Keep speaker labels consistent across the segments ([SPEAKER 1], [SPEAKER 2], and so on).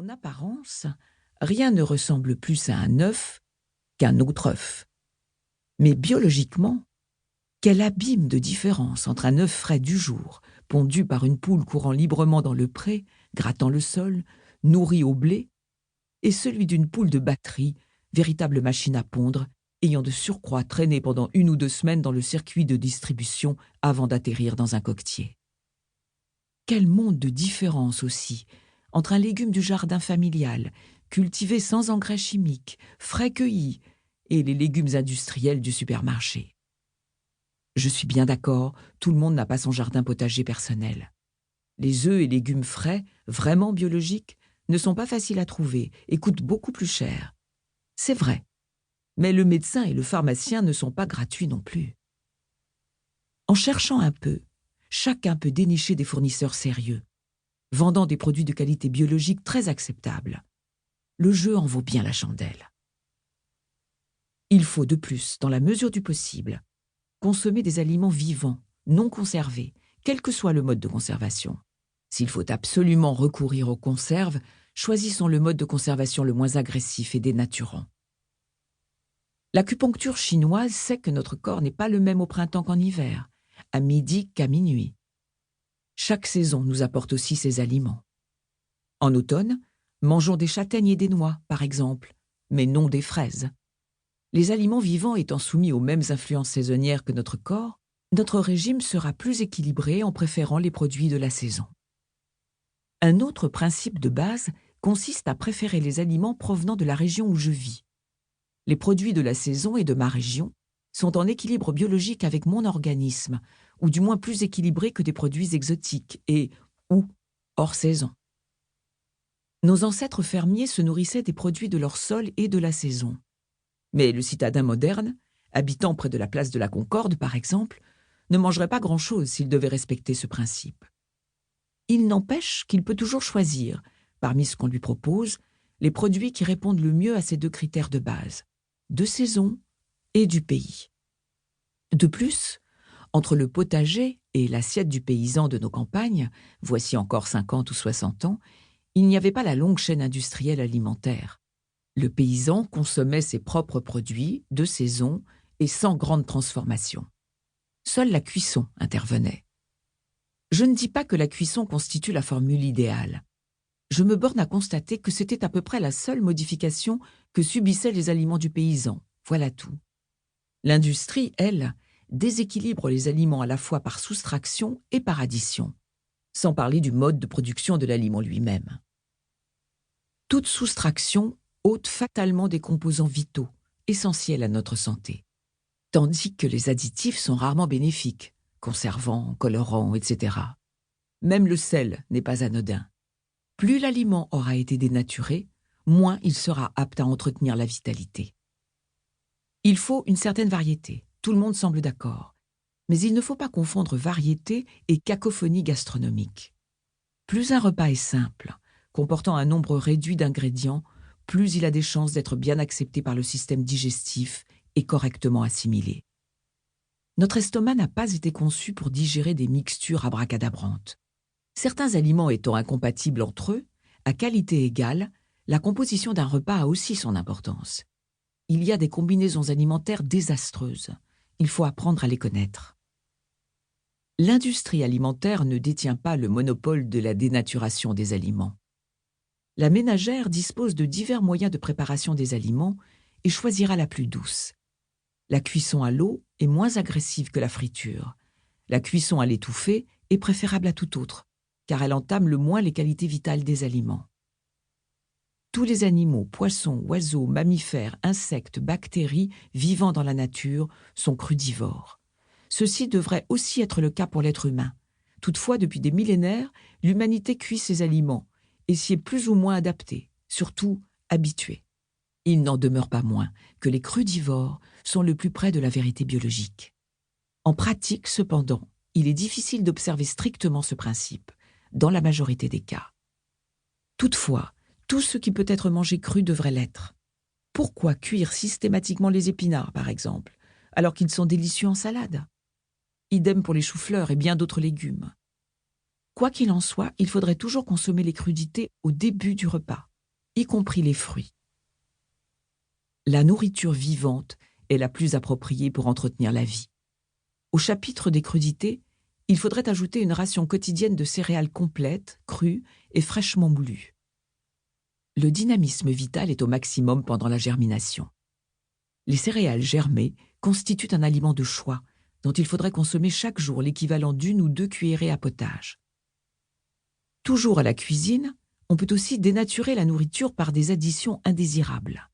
[SPEAKER 1] En apparence, rien ne ressemble plus à un œuf qu'un autre œuf. Mais biologiquement, quel abîme de différence entre un œuf frais du jour, pondu par une poule courant librement dans le pré, grattant le sol, nourri au blé, et celui d'une poule de batterie, véritable machine à pondre, ayant de surcroît traîné pendant 1 ou 2 semaines dans le circuit de distribution avant d'atterrir dans un coquetier. Quel monde de différence aussi entre un légume du jardin familial, cultivé sans engrais chimiques, frais cueillis, et les légumes industriels du supermarché. Je suis bien d'accord, tout le monde n'a pas son jardin potager personnel. Les œufs et légumes frais, vraiment biologiques, ne sont pas faciles à trouver et coûtent beaucoup plus cher. C'est vrai, mais le médecin et le pharmacien ne sont pas gratuits non plus. En cherchant un peu, chacun peut dénicher des fournisseurs sérieux, vendant des produits de qualité biologique très acceptables. Le jeu en vaut bien la chandelle. Il faut de plus, dans la mesure du possible, consommer des aliments vivants, non conservés, quel que soit le mode de conservation. S'il faut absolument recourir aux conserves, choisissons le mode de conservation le moins agressif et dénaturant. L'acupuncture chinoise sait que notre corps n'est pas le même au printemps qu'en hiver, à midi qu'à minuit. Chaque saison nous apporte aussi ses aliments. En automne, mangeons des châtaignes et des noix, par exemple, mais non des fraises. Les aliments vivants étant soumis aux mêmes influences saisonnières que notre corps, notre régime sera plus équilibré en préférant les produits de la saison. Un autre principe de base consiste à préférer les aliments provenant de la région où je vis. Les produits de la saison et de ma région sont en équilibre biologique avec mon organisme, ou du moins plus équilibrés que des produits exotiques et ou hors saison. Nos ancêtres fermiers se nourrissaient des produits de leur sol et de la saison. Mais le citadin moderne, habitant près de la place de la Concorde par exemple, ne mangerait pas grand-chose s'il devait respecter ce principe. Il n'empêche qu'il peut toujours choisir, parmi ce qu'on lui propose, les produits qui répondent le mieux à ces 2 critères de base, de saison et du pays. De plus, entre le potager et l'assiette du paysan de nos campagnes, voici encore 50 ou 60 ans, il n'y avait pas la longue chaîne industrielle alimentaire. Le paysan consommait ses propres produits, de saison et sans grande transformation. Seule la cuisson intervenait. Je ne dis pas que la cuisson constitue la formule idéale. Je me borne à constater que c'était à peu près la seule modification que subissaient les aliments du paysan. Voilà tout. L'industrie, elle, déséquilibre les aliments à la fois par soustraction et par addition, sans parler du mode de production de l'aliment lui-même. Toute soustraction ôte fatalement des composants vitaux, essentiels à notre santé, tandis que les additifs sont rarement bénéfiques, conservants, colorants, etc. Même le sel n'est pas anodin. Plus l'aliment aura été dénaturé, moins il sera apte à entretenir la vitalité. Il faut une certaine variété, tout le monde semble d'accord, mais il ne faut pas confondre variété et cacophonie gastronomique. Plus un repas est simple, comportant un nombre réduit d'ingrédients, plus il a des chances d'être bien accepté par le système digestif et correctement assimilé. Notre estomac n'a pas été conçu pour digérer des mixtures abracadabrantes. Certains aliments étant incompatibles entre eux, à qualité égale, la composition d'un repas a aussi son importance. Il y a des combinaisons alimentaires désastreuses. Il faut apprendre à les connaître. L'industrie alimentaire ne détient pas le monopole de la dénaturation des aliments. La ménagère dispose de divers moyens de préparation des aliments et choisira la plus douce. La cuisson à l'eau est moins agressive que la friture. La cuisson à l'étouffée est préférable à tout autre, car elle entame le moins les qualités vitales des aliments. Tous les animaux, poissons, oiseaux, mammifères, insectes, bactéries vivant dans la nature sont crudivores. Ceci devrait aussi être le cas pour l'être humain. Toutefois, depuis des millénaires, l'humanité cuit ses aliments et s'y est plus ou moins adaptée, surtout habituée. Il n'en demeure pas moins que les crudivores sont le plus près de la vérité biologique. En pratique, cependant, il est difficile d'observer strictement ce principe, dans la majorité des cas. Toutefois, tout ce qui peut être mangé cru devrait l'être. Pourquoi cuire systématiquement les épinards, par exemple, alors qu'ils sont délicieux en salade? Idem pour les choux-fleurs et bien d'autres légumes. Quoi qu'il en soit, il faudrait toujours consommer les crudités au début du repas, y compris les fruits. La nourriture vivante est la plus appropriée pour entretenir la vie. Au chapitre des crudités, il faudrait ajouter une ration quotidienne de céréales complètes, crues et fraîchement moulues. Le dynamisme vital est au maximum pendant la germination. Les céréales germées constituent un aliment de choix dont il faudrait consommer chaque jour l'équivalent d'1 ou 2 cuillerées à potage. Toujours à la cuisine, on peut aussi dénaturer la nourriture par des additions indésirables.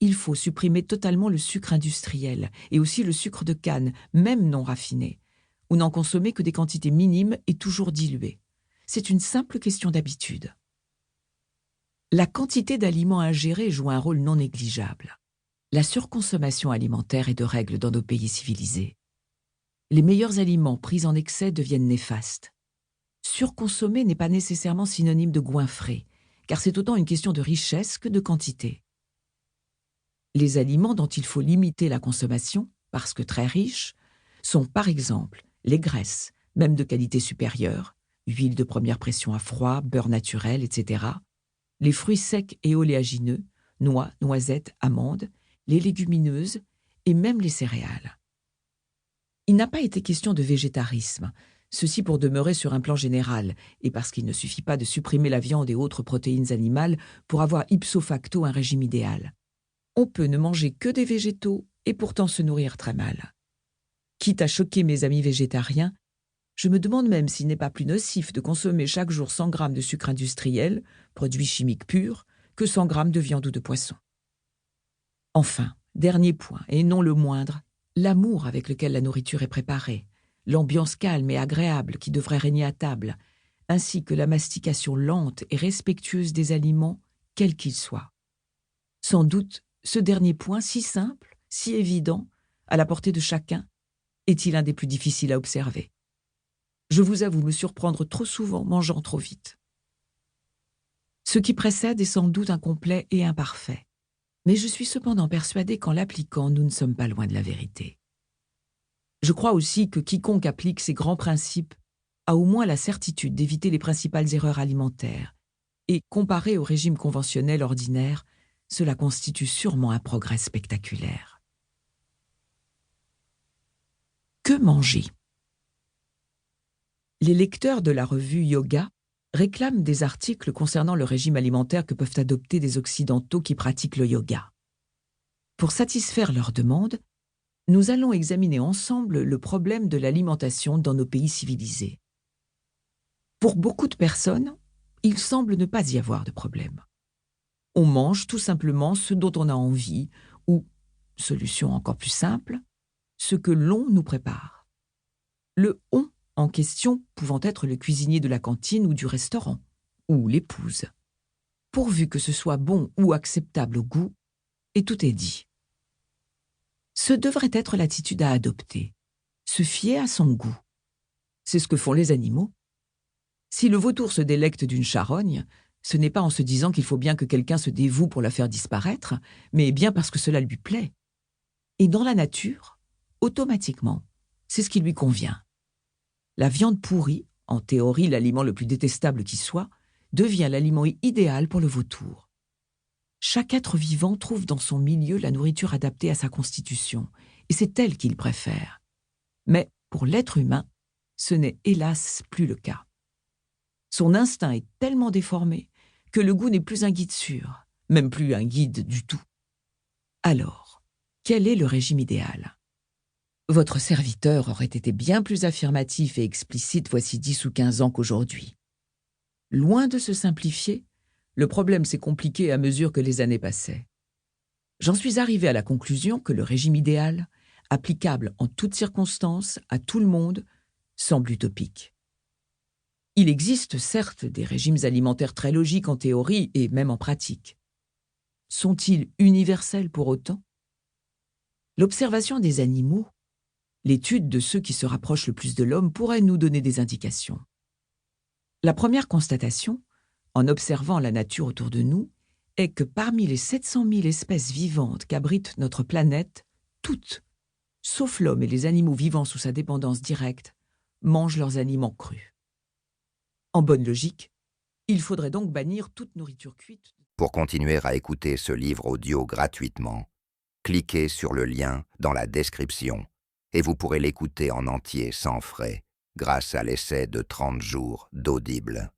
[SPEAKER 1] Il faut supprimer totalement le sucre industriel et aussi le sucre de canne, même non raffiné, ou n'en consommer que des quantités minimes et toujours diluées. C'est une simple question d'habitude. La quantité d'aliments ingérés joue un rôle non négligeable. La surconsommation alimentaire est de règle dans nos pays civilisés. Les meilleurs aliments pris en excès deviennent néfastes. Surconsommer n'est pas nécessairement synonyme de goinfrer, car c'est autant une question de richesse que de quantité. Les aliments dont il faut limiter la consommation, parce que très riches, sont par exemple les graisses, même de qualité supérieure, huile de première pression à froid, beurre naturel, etc., les fruits secs et oléagineux, noix, noisettes, amandes, les légumineuses et même les céréales. Il n'a pas été question de végétarisme, ceci pour demeurer sur un plan général, et parce qu'il ne suffit pas de supprimer la viande et autres protéines animales pour avoir ipso facto un régime idéal. On peut ne manger que des végétaux et pourtant se nourrir très mal. Quitte à choquer mes amis végétariens, je me demande même s'il n'est pas plus nocif de consommer chaque jour 100 grammes de sucre industriel, produit chimique pur, que 100 grammes de viande ou de poisson. Enfin, dernier point, et non le moindre, l'amour avec lequel la nourriture est préparée, l'ambiance calme et agréable qui devrait régner à table, ainsi que la mastication lente et respectueuse des aliments, quels qu'ils soient. Sans doute, ce dernier point, si simple, si évident, à la portée de chacun, est-il un des plus difficiles à observer. Je vous avoue me surprendre trop souvent mangeant trop vite. Ce qui précède est sans doute incomplet et imparfait, mais je suis cependant persuadée qu'en l'appliquant, nous ne sommes pas loin de la vérité. Je crois aussi que quiconque applique ces grands principes a au moins la certitude d'éviter les principales erreurs alimentaires, et comparé au régime conventionnel ordinaire, cela constitue sûrement un progrès spectaculaire. Que manger ? Les lecteurs de la revue Yoga réclament des articles concernant le régime alimentaire que peuvent adopter des Occidentaux qui pratiquent le yoga. Pour satisfaire leurs demandes, nous allons examiner ensemble le problème de l'alimentation dans nos pays civilisés. Pour beaucoup de personnes, il semble ne pas y avoir de problème. On mange tout simplement ce dont on a envie, ou, solution encore plus simple, ce que l'on nous prépare. Le « on » en question pouvant être le cuisinier de la cantine ou du restaurant, ou l'épouse. Pourvu que ce soit bon ou acceptable au goût, et tout est dit. Ce devrait être l'attitude à adopter, se fier à son goût. C'est ce que font les animaux. Si le vautour se délecte d'une charogne, ce n'est pas en se disant qu'il faut bien que quelqu'un se dévoue pour la faire disparaître, mais bien parce que cela lui plaît. Et dans la nature, automatiquement, c'est ce qui lui convient. La viande pourrie, en théorie l'aliment le plus détestable qui soit, devient l'aliment idéal pour le vautour. Chaque être vivant trouve dans son milieu la nourriture adaptée à sa constitution, et c'est elle qu'il préfère. Mais pour l'être humain, ce n'est hélas plus le cas. Son instinct est tellement déformé que le goût n'est plus un guide sûr, même plus un guide du tout. Alors, quel est le régime idéal ? Votre serviteur aurait été bien plus affirmatif et explicite voici 10 ou 15 ans qu'aujourd'hui. Loin de se simplifier, le problème s'est compliqué à mesure que les années passaient. J'en suis arrivé à la conclusion que le régime idéal, applicable en toutes circonstances, à tout le monde, semble utopique. Il existe certes des régimes alimentaires très logiques en théorie et même en pratique. Sont-ils universels pour autant ? L'observation des animaux, l'étude de ceux qui se rapprochent le plus de l'homme pourrait nous donner des indications. La première constatation, en observant la nature autour de nous, est que parmi les 700 000 espèces vivantes qu'abrite notre planète, toutes, sauf l'homme et les animaux vivant sous sa dépendance directe, mangent leurs aliments crus. En bonne logique, il faudrait donc bannir toute nourriture cuite.
[SPEAKER 2] Pour continuer à écouter ce livre audio gratuitement, cliquez sur le lien dans la description et vous pourrez l'écouter en entier sans frais grâce à l'essai de 30 jours d'Audible.